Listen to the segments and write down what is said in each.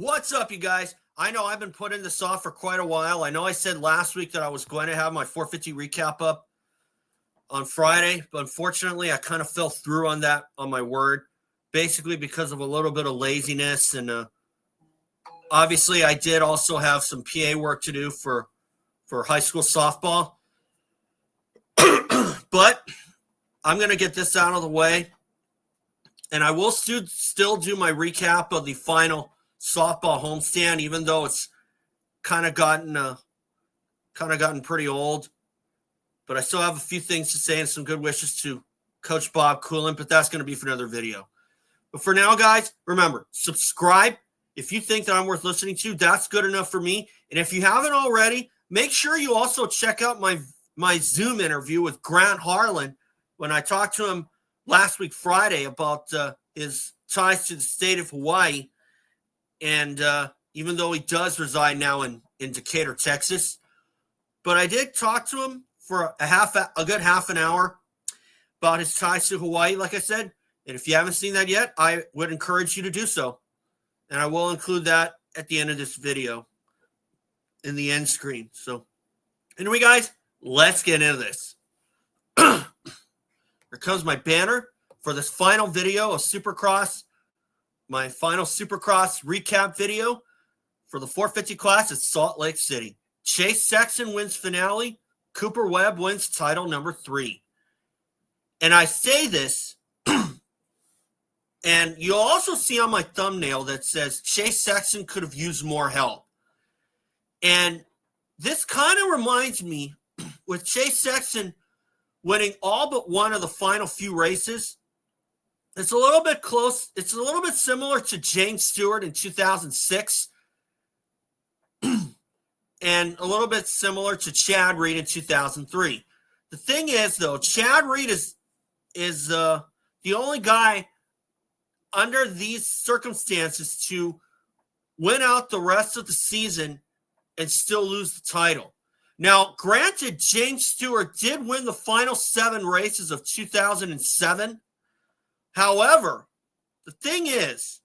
What's up, you guys? I know I've been putting this off for quite a while. I know I said last week that I was going to have my 450 recap up on Friday, but unfortunately I kind of fell through on that, on my word, basically because of a little bit of laziness. And obviously I did also have some PA work to do for high school softball. But I'm going to get this out of the way, and I will still do my recap of the final softball homestand, even though it's kind of gotten pretty old. But I still have a few things to say and some good wishes to Coach Bob Coolant, but that's going to be for another video. But for now, guys, remember, subscribe. If you think that I'm worth listening to, that's good enough for me. And if you haven't already, make sure you also check out my Zoom interview with Grant Harlan when I talked to him last week, Friday, about his ties to the state of Hawaii. And even though he does reside now in Decatur, Texas, but I did talk to him for a good half an hour about his ties to Hawaii, like I said. And if you haven't seen that yet, I would encourage you to do so. And I will include that at the end of this video in the end screen. So anyway, guys, let's get into this. Here comes my banner for this final video of Supercross. My final Supercross recap video for the 450 class at Salt Lake City. Chase Sexton wins finale. Cooper Webb wins title number 3. And I say this, and you'll also see on my thumbnail that says Chase Sexton could have used more help. And this kind of reminds me, with Chase Sexton winning all but one of the final few races, it's a little bit close. It's a little bit similar to James Stewart in 2006 and a little bit similar to Chad Reed in 2003. The thing is, though, Chad Reed is the only guy under these circumstances to win out the rest of the season and still lose the title. Now, granted, James Stewart did win the final 7 races of 2007. However, the thing is,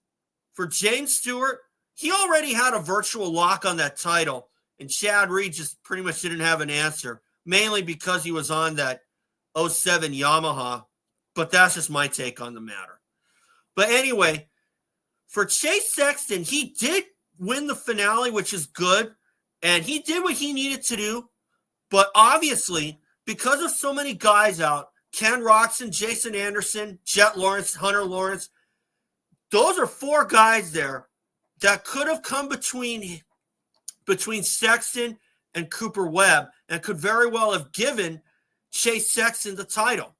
for James Stewart, he already had a virtual lock on that title, and Chad Reed just pretty much didn't have an answer, mainly because he was on that 07 Yamaha. But that's just my take on the matter. But anyway, for Chase Sexton, he did win the finale, which is good, and he did what he needed to do. But obviously, because of so many guys out, Ken Roxon, Jason Anderson, Jet Lawrence, Hunter Lawrence, those are 4 guys there that could have come between Sexton and Cooper Webb and could very well have given Chase Sexton the title.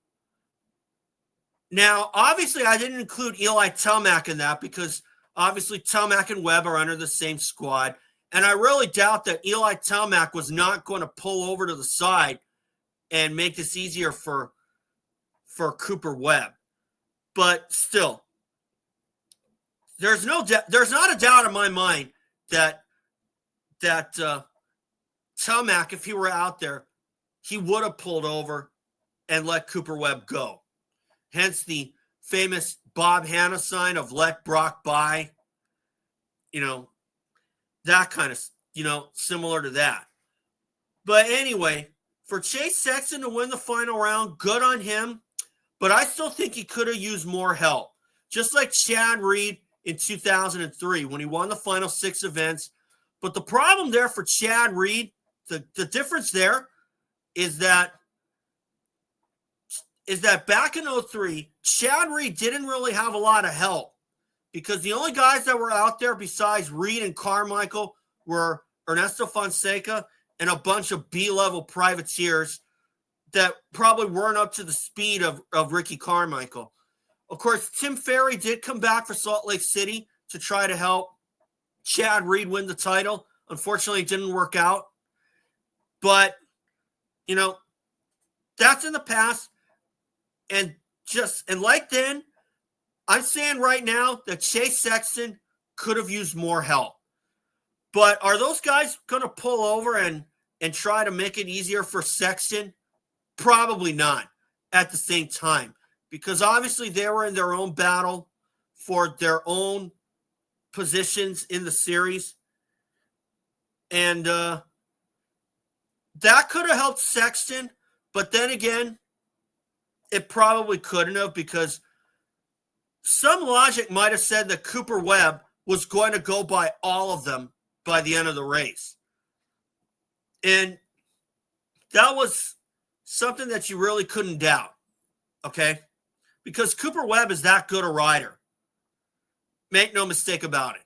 Now, obviously, I didn't include Eli Tomac in that because obviously Tomac and Webb are under the same squad. And I really doubt that Eli Tomac was not going to pull over to the side and make this easier for Cooper Webb. But still, there's not a doubt in my mind that Tomac, if he were out there, he would have pulled over and let Cooper Webb go. Hence the famous Bob Hanna sign of "Let Brock by." That kind of, similar to that. But anyway, for Chase Sexton to win the final round, good on him. But I still think he could have used more help. Just like Chad Reed in 2003 when he won the final 6 events. But the problem there for Chad Reed, the difference there is that back in 03, Chad Reed didn't really have a lot of help because the only guys that were out there besides Reed and Carmichael were Ernesto Fonseca and a bunch of B-level privateers that probably weren't up to the speed of Ricky Carmichael. Of course, Tim Ferry did come back for Salt Lake City to try to help Chad Reed win the title. Unfortunately, it didn't work out. But, that's in the past. And like then, I'm saying right now that Chase Sexton could have used more help. But are those guys going to pull over and try to make it easier for Sexton? Probably not at the same time, because obviously they were in their own battle for their own positions in the series. And that could have helped Sexton, but then again, it probably couldn't have, because some logic might have said that Cooper Webb was going to go by all of them by the end of the race. And that was something that you really couldn't doubt, okay? Because Cooper Webb is that good a rider. Make no mistake about it.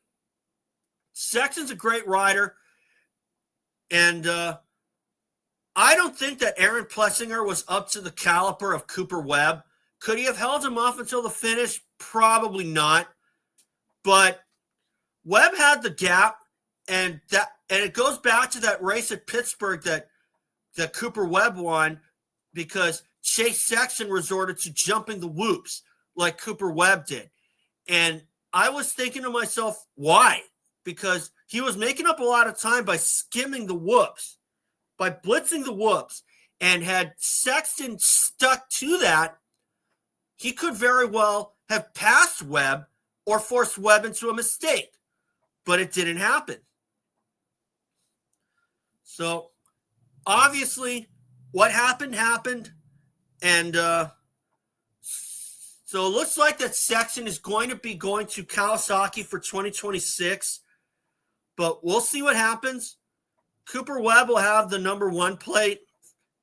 Sexton's a great rider, and I don't think that Aaron Plessinger was up to the caliber of Cooper Webb. Could he have held him off until the finish? Probably not. But Webb had the gap, and it goes back to that race at Pittsburgh that Cooper Webb won, because Chase Sexton resorted to jumping the whoops like Cooper Webb did. And I was thinking to myself, why? Because he was making up a lot of time by skimming the whoops, by blitzing the whoops. And had Sexton stuck to that, he could very well have passed Webb or forced Webb into a mistake. But it didn't happen. So, obviously, what happened. And so it looks like that Sexton is going to be going to Kawasaki for 2026. But we'll see what happens. Cooper Webb will have the number 1 plate,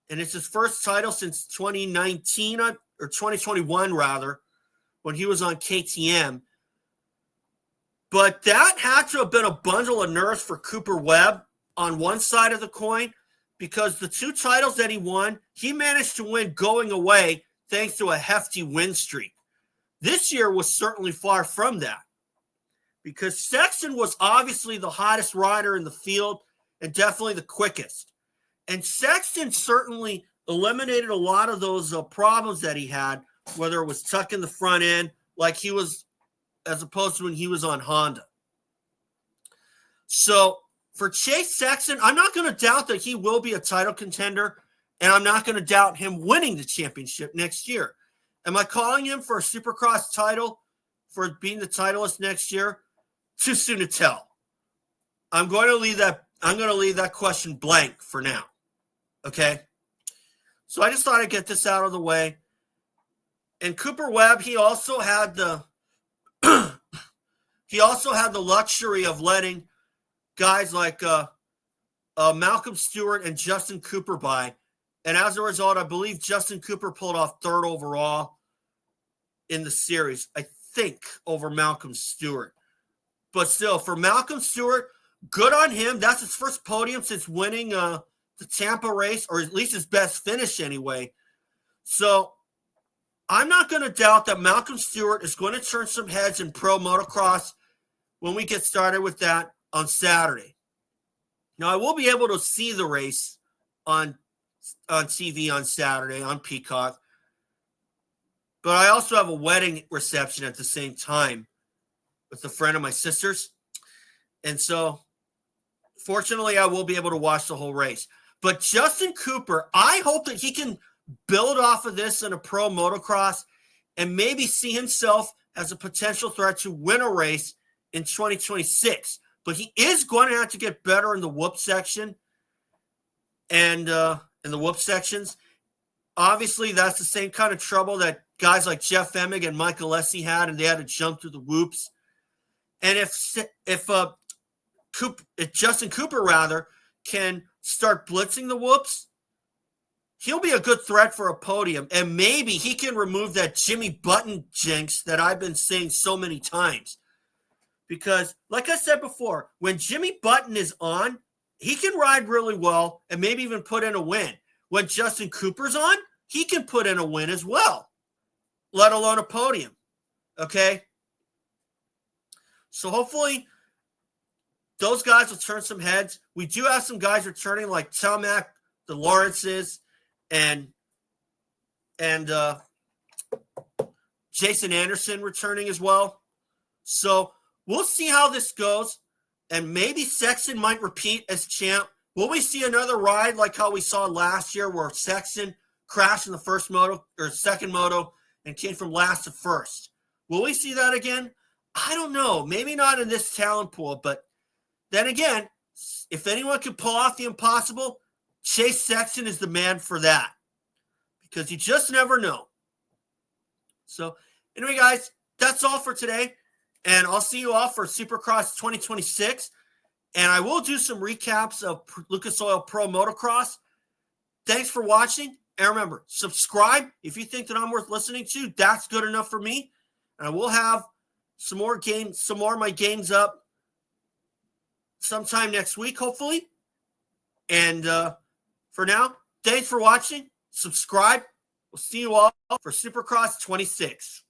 and it's his first title since 2019, or 2021 rather, when he was on KTM. But that had to have been a bundle of nerves for Cooper Webb on one side of the coin, because the 2 titles that he won, he managed to win going away thanks to a hefty win streak. This year was certainly far from that, because Sexton was obviously the hottest rider in the field and definitely the quickest. And Sexton certainly eliminated a lot of those problems that he had, whether it was tucking the front end like he was, as opposed to when he was on Honda. So for Chase Sexton, I'm not going to doubt that he will be a title contender, and I'm not going to doubt him winning the championship next year. Am I calling him for a Supercross title, for being the titleist next year? Too soon to tell. I'm going to leave that question blank for now. Okay? So I just thought I'd get this out of the way. And Cooper Webb, he also had the luxury of letting guys like Malcolm Stewart and Justin Cooper by. And as a result, I believe Justin Cooper pulled off 3rd overall in the series, I think, over Malcolm Stewart. But still, for Malcolm Stewart, good on him. That's his first podium since winning the Tampa race, or at least his best finish anyway. So I'm not going to doubt that Malcolm Stewart is going to turn some heads in pro motocross when we get started with that on Saturday. Now, I will be able to see the race on TV on Saturday on Peacock, but I also have a wedding reception at the same time with a friend of my sister's. And so, fortunately, I will be able to watch the whole race. But Justin Cooper, I hope that he can build off of this in a pro motocross and maybe see himself as a potential threat to win a race in 2026. But he is going to have to get better in the whoop section and in the whoop sections. Obviously, that's the same kind of trouble that guys like Jeff Emig and Michael Alessi had, and they had to jump through the whoops. And if Justin Cooper rather can start blitzing the whoops, he'll be a good threat for a podium, and maybe he can remove that Jimmy Button jinx that I've been saying so many times. Because, like I said before, when Jimmy Button is on, he can ride really well and maybe even put in a win. When Justin Cooper's on, he can put in a win as well, let alone a podium. Okay? So hopefully those guys will turn some heads. We do have some guys returning like Tomac, the Lawrences, and Jason Anderson returning as well. So we'll see how this goes. And maybe Sexton might repeat as champ. Will we see another ride like how we saw last year where Sexton crashed in the first moto or second moto and came from last to first? Will we see that again? I don't know. Maybe not in this talent pool, but then again, if anyone can pull off the impossible, Chase Sexton is the man for that, because you just never know. So anyway, guys, that's all for today. And I'll see you all for Supercross 2026. And I will do some recaps of Lucas Oil Pro Motocross. Thanks for watching. And remember, subscribe if you think that I'm worth listening to. That's good enough for me. And I will have some more of my games up sometime next week, hopefully. And for now, thanks for watching. Subscribe. We'll see you all for Supercross 26.